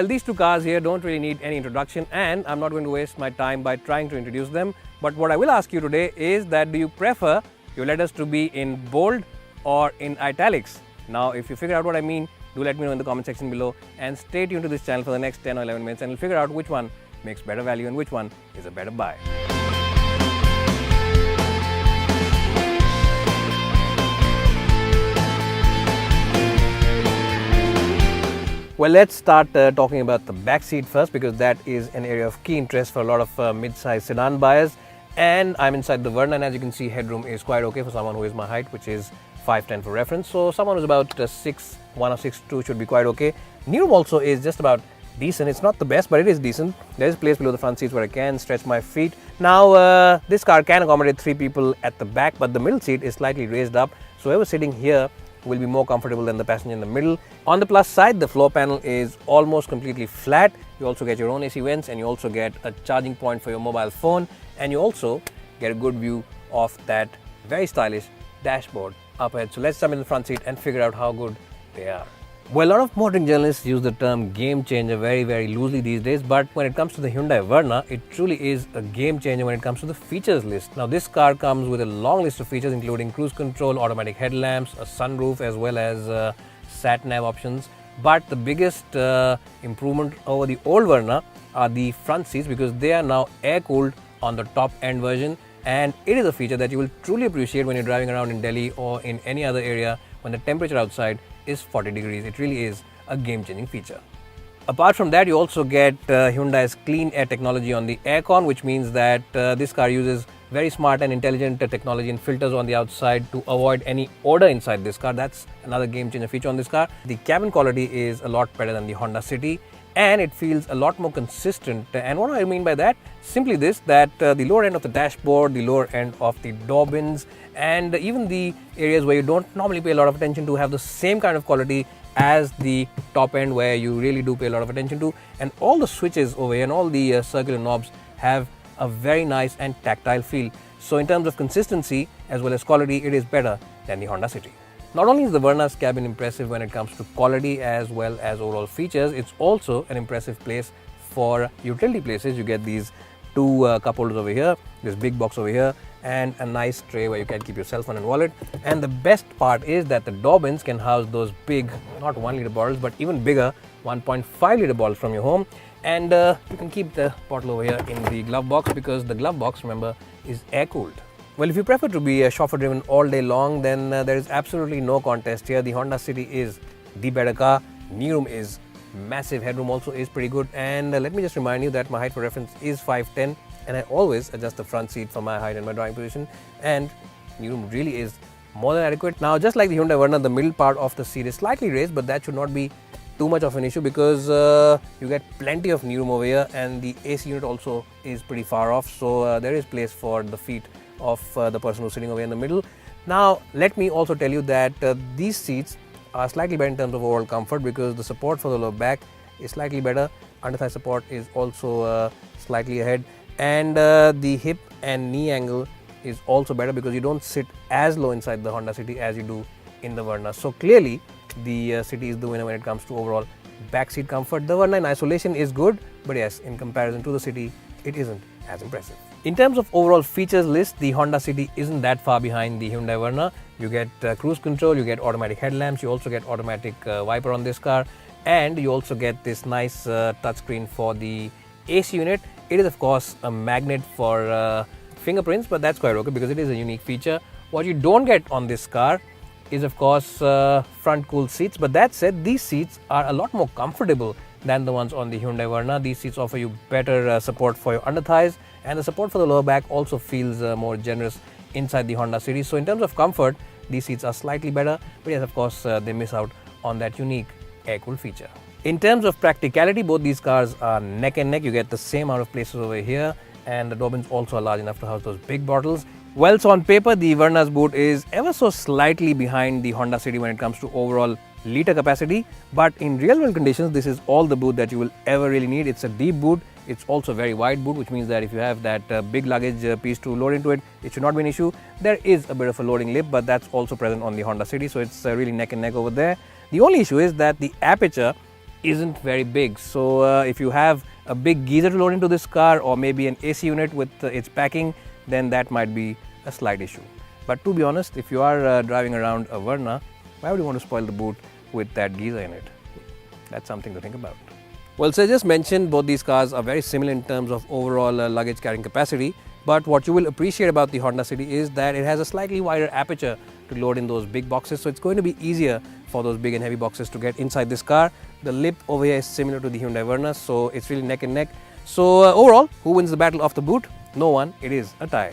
Well, these two cars here don't really need any introduction, and I'm not going to waste my time by trying to introduce them. But what I will ask you today is that do you prefer your letters to be in bold or in italics? Now, if you figure out what I mean, do let me know in the comment section below, and stay tuned to this channel for the next 10 or 11 minutes, and we'll figure out which one makes better value and which one is a better buy. Well, let's start talking about the back seat first, because that is an area of key interest for a lot of mid-size sedan buyers. And I'm inside the Verna, and as you can see, headroom is quite okay for someone who is my height, which is 5'10" for reference. So someone who's about 6'1" or 6'2" should be quite okay. Knee also is just about decent. It's not the best, but it is decent. There is place below the front seats where I can stretch my feet. Now, this car can accommodate 3 people at the back, but the middle seat is slightly raised up, so whoever sitting here will be more comfortable than the passenger in the middle. On the plus side, the floor panel is almost completely flat. You also get your own AC vents, and you also get a charging point for your mobile phone, and you also get a good view of that very stylish dashboard up ahead. So let's jump in the front seat and figure out how good they are. Well, a lot of motoring journalists use the term game changer very loosely these days, but when it comes to the Hyundai Verna, it truly is a game changer when it comes to the features list. Now, this car comes with a long list of features including cruise control, automatic headlamps, a sunroof, as well as sat-nav options. But the biggest improvement over the old Verna are the front seats, because they are now air-cooled on the top-end version, and it is a feature that you will truly appreciate when you're driving around in Delhi or in any other area when the temperature outside is 40 degrees. It really is a game-changing feature. Apart from that, you also get Hyundai's clean air technology on the aircon, which means that this car uses very smart and intelligent technology and filters on the outside to avoid any odor inside this car. That's another game-changer feature on this car. The cabin quality is a lot better than the Honda City, and it feels a lot more consistent. And what do I mean by that? Simply this, that the lower end of the dashboard, the lower end of the door bins, and even the areas where you don't normally pay a lot of attention to have the same kind of quality as the top end, where you really do pay a lot of attention to. And all the switches over here and all the circular knobs have a very nice and tactile feel. So in terms of consistency as well as quality, it is better than the Honda City. Not only is the Verna's cabin impressive when it comes to quality as well as overall features, it's also an impressive place for utility places. You get these 2 cup holders over here, this big box over here, and a nice tray where you can keep your cell phone and wallet. And the best part is that the door bins can house those big, not 1 litre bottles, but even bigger 1.5 litre bottles from your home. And you can keep the bottle over here in the glove box, because the glove box, remember, is air cooled. Well, if you prefer to be chauffeur driven all day long, then there is absolutely no contest here. The Honda City is the better car. Knee room is massive, headroom also is pretty good, and let me just remind you that my height for reference is 5'10", and I always adjust the front seat for my height and my driving position, and knee room really is more than adequate. Now, just like the Hyundai Verna, the middle part of the seat is slightly raised, but that should not be too much of an issue, because you get plenty of knee room over here, and the AC unit also is pretty far off, so there is place for the feet of the person who's sitting over here in the middle. Now, let me also tell you that these seats are slightly better in terms of overall comfort, because the support for the lower back is slightly better. Under thigh support is also slightly ahead, and the hip and knee angle is also better, because you don't sit as low inside the Honda City as you do in the Verna. So clearly, the City is the winner when it comes to overall back seat comfort. The Verna in isolation is good, but yes, in comparison to the City, it isn't as impressive. In terms of overall features list, the Honda City isn't that far behind the Hyundai Verna. You get cruise control, you get automatic headlamps, you also get automatic wiper on this car, and you also get this nice touchscreen for the AC unit. It is of course a magnet for fingerprints, but that's quite okay because it is a unique feature. What you don't get on this car is of course front cool seats, but that said, these seats are a lot more comfortable than the ones on the Hyundai Verna. These seats offer you better support for your under thighs, and the support for the lower back also feels more generous inside the Honda City. So in terms of comfort, these seats are slightly better, but yes, of course they miss out on that unique air-cooled feature. In terms of practicality, both these cars are neck and neck. You get the same amount of places over here, and the door bins also are large enough to house those big bottles. Well, so on paper, the Verna's boot is ever so slightly behind the Honda City when it comes to overall liter capacity, but in real world conditions, this is all the boot that you will ever really need. It's a deep boot. It's also a very wide boot, which means that if you have that big luggage piece to load into it, it should not be an issue. There is a bit of a loading lip, but that's also present on the Honda City, so it's really neck and neck over there. The only issue is that the aperture isn't very big. So if you have a big geyser to load into this car, or maybe an AC unit with its packing, then that might be a slight issue. But to be honest, if you are driving around a Verna, why would you want to spoil the boot with that geyser in it? That's something to think about. Well, so I just mentioned both these cars are very similar in terms of overall luggage carrying capacity, but what you will appreciate about the Honda City is that it has a slightly wider aperture to load in those big boxes, so it's going to be easier for those big and heavy boxes to get inside this car. The lip over here is similar to the Hyundai Verna, so it's really neck and neck. So overall, who wins the battle of the boot? No one, it is a tie.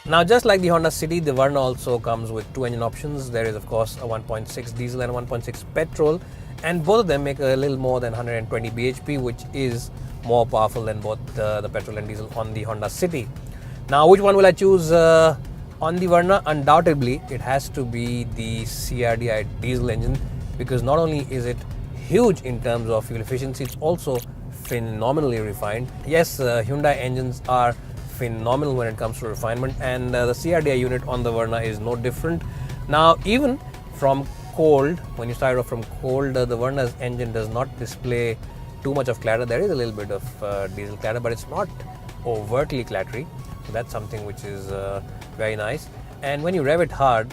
Now, just like the Honda City, the Verna also comes with two engine options. There is of course a 1.6 diesel and a 1.6 petrol, and both of them make a little more than 120 bhp, which is more powerful than both the petrol and diesel on the Honda City. Now, which one will I choose on the Verna? Undoubtedly, it has to be the CRDI diesel engine, because not only is it huge in terms of fuel efficiency, it's also phenomenally refined. Yes, Hyundai engines are phenomenal when it comes to refinement, and the CRDI unit on the Verna is no different. Now, even from cold, when you start off from cold, the Verna's engine does not display too much of clatter. There is a little bit of diesel clatter, but it's not overtly clattery. So that's something which is very nice. And when you rev it hard,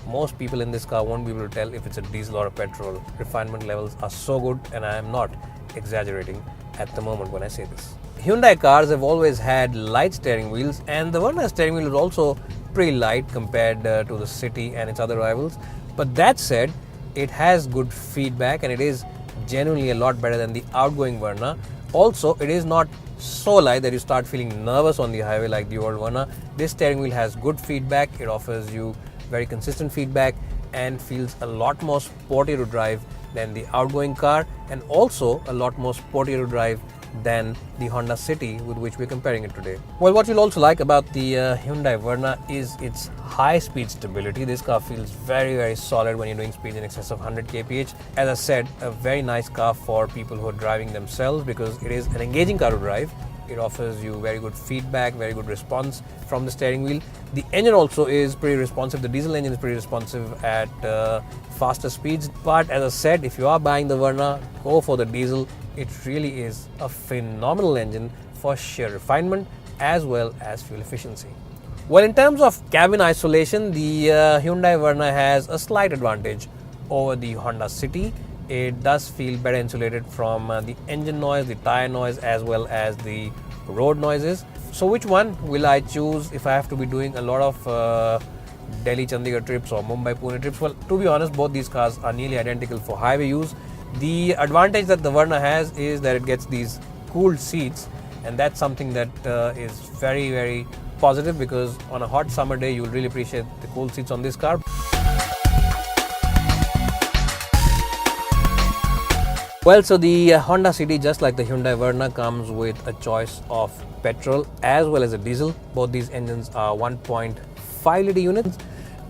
most people in this car won't be able to tell if it's a diesel or a petrol. Refinement levels are so good, and I am not exaggerating at the moment when I say this. Hyundai cars have always had light steering wheels, and the Verna steering wheel is also pretty light compared to the City and its other rivals. But that said, it has good feedback, and it is genuinely a lot better than the outgoing Verna. Also, it is not so light that you start feeling nervous on the highway like the old Verna. This steering wheel has good feedback. It offers you very consistent feedback and feels a lot more sporty to drive than the outgoing car, and also a lot more sporty to drive than the Honda City with which we're comparing it today. Well, what you'll also like about the Hyundai Verna is its high speed stability. This car feels very solid when you're doing speeds in excess of 100 kph. As I said, a very nice car for people who are driving themselves, because it is an engaging car to drive. It offers you very good feedback, very good response from the steering wheel. The engine also is pretty responsive. The diesel engine is pretty responsive at faster speeds. But as I said, if you are buying the Verna, go for the diesel. It really is a phenomenal engine for sheer refinement as well as fuel efficiency. Well, in terms of cabin isolation, the Hyundai Verna has a slight advantage over the Honda City. It does feel better insulated from the engine noise, the tire noise, as well as the road noises. So which one will I choose if I have to be doing a lot of Delhi Chandigarh trips or Mumbai Pune trips? Well, to be honest, both these cars are nearly identical for highway use. The advantage that the Verna has is that it gets these cooled seats, and that's something that is very positive, because on a hot summer day you'll really appreciate the cool seats on this car. Well, so the Honda City, just like the Hyundai Verna, comes with a choice of petrol as well as a diesel. Both these engines are 1.5 litre units.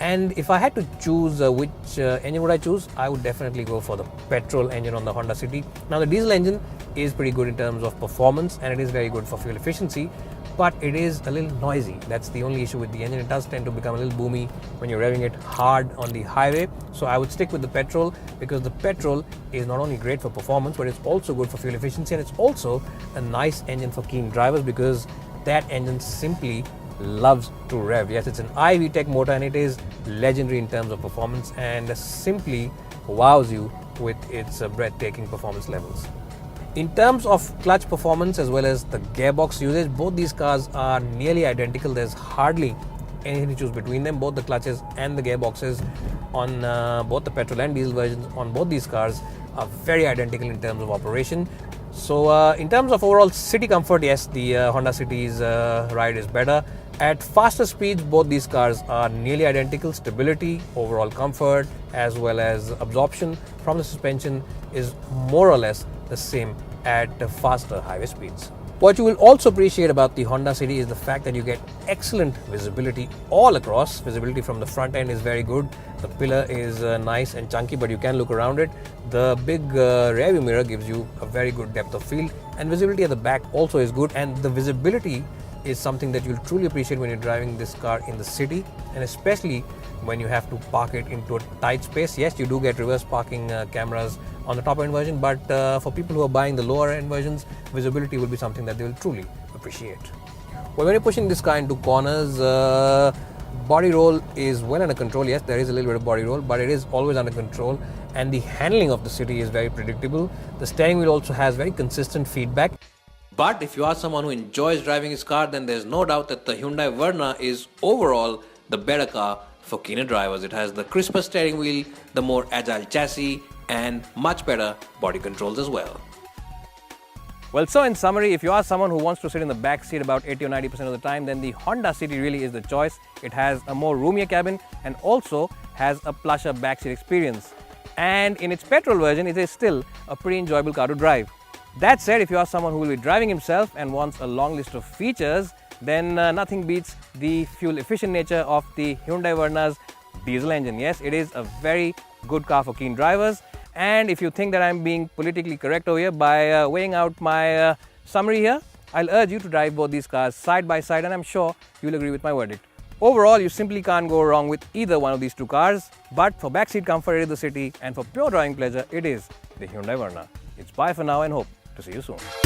And if I had to choose which engine would I choose, I would definitely go for the petrol engine on the Honda City. Now, the diesel engine is pretty good in terms of performance, and it is very good for fuel efficiency, but it is a little noisy. That's the only issue with the engine. It does tend to become a little boomy when you're revving it hard on the highway. So I would stick with the petrol, because the petrol is not only great for performance, but it's also good for fuel efficiency, and it's also a nice engine for keen drivers, because that engine simply loves to rev. Yes, it's an iVTEC motor, and it is legendary in terms of performance, and simply wows you with its breathtaking performance levels. In terms of clutch performance as well as the gearbox usage, both these cars are nearly identical. There's hardly anything to choose between them. Both the clutches and the gearboxes on both the petrol and diesel versions on both these cars are very identical in terms of operation. So in terms of overall city comfort, yes, the Honda City's ride is better. At faster speeds, both these cars are nearly identical. Stability, overall comfort, as well as absorption from the suspension is more or less the same at faster highway speeds. What you will also appreciate about the Honda City is the fact that you get excellent visibility all across. Visibility from the front end is very good. The pillar is nice and chunky, but you can look around it. The big rear view mirror gives you a very good depth of field, and visibility at the back also is good, and the visibility is something that you'll truly appreciate when you're driving this car in the city, and especially when you have to park it into a tight space. Yes, you do get reverse parking cameras on the top end version, but for people who are buying the lower end versions, visibility will be something that they will truly appreciate. Well, when you're pushing this car into corners, body roll is well under control. Yes, there is a little bit of body roll, but it is always under control, and the handling of the city is very predictable. The steering wheel also has very consistent feedback. But if you are someone who enjoys driving his car, then there's no doubt that the Hyundai Verna is overall the better car for keener drivers. It has the crisper steering wheel, the more agile chassis, and much better body controls as well. Well, so in summary, if you are someone who wants to sit in the back seat about 80 or 90% of the time, then the Honda City really is the choice. It has a more roomier cabin and also has a plusher backseat experience. And in its petrol version, it is still a pretty enjoyable car to drive. That said, if you are someone who will be driving himself and wants a long list of features, then nothing beats the fuel-efficient nature of the Hyundai Verna's diesel engine. Yes, it is a very good car for keen drivers. And if you think that I'm being politically correct over here by weighing out my summary here, I'll urge you to drive both these cars side by side, and I'm sure you'll agree with my verdict. Overall, you simply can't go wrong with either one of these two cars. But for backseat comfort, it is the City, and for pure driving pleasure, it is the Hyundai Verna. It's bye for now, and hope to see you soon.